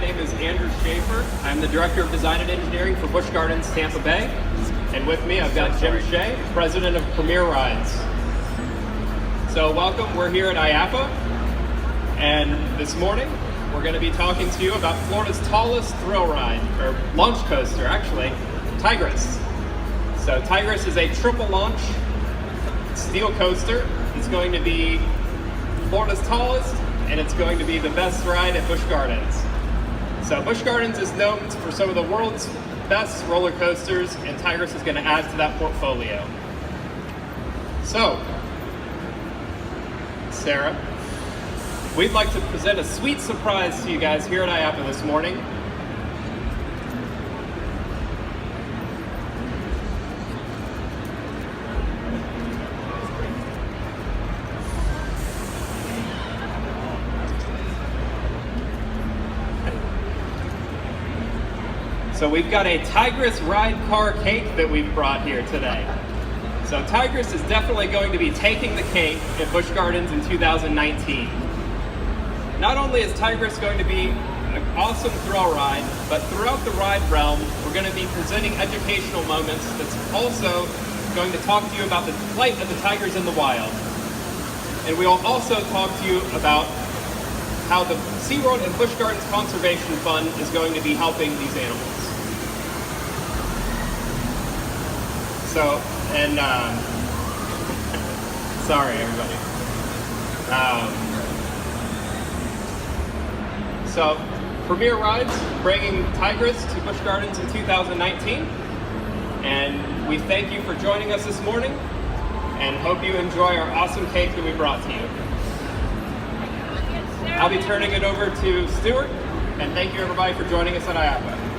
name is Andrew Schaefer. I'm the Director of Design and Engineering for Busch Gardens, Tampa Bay. And with me, I've got Jim Shea, President of Premier Rides. So welcome, we're here at IAAPA. And this morning, we're going to be talking to you about Florida's tallest thrill ride, or launch coaster actually, Tigris. So Tigris is a triple launch steel coaster. It's going to be Florida's tallest, and it's going to be the best ride at Busch Gardens. So Busch Gardens is known for some of the world's best roller coasters, and Tigris is going to add to that portfolio. So, Sarah, we'd like to present a sweet surprise to you guys here at IAAPA this morning. So we've got a Tigris ride car cake that we've brought here today. So Tigris is definitely going to be taking the cake at Busch Gardens in 2019. Not only is Tigris going to be an awesome thrill ride, but throughout the ride realm, we're going to be presenting educational moments that's also going to talk to you about the plight of the tigers in the wild. And we will also talk to you about how the SeaWorld and Busch Gardens Conservation Fund is going to be helping these animals. So, and sorry everybody. So, Premier Rides bringing Tigris to Busch Gardens in 2019, and we thank you for joining us this morning, and hope you enjoy our awesome cake that we brought to you. I'll be turning it over to Stuart, and thank you everybody for joining us at IAAPA.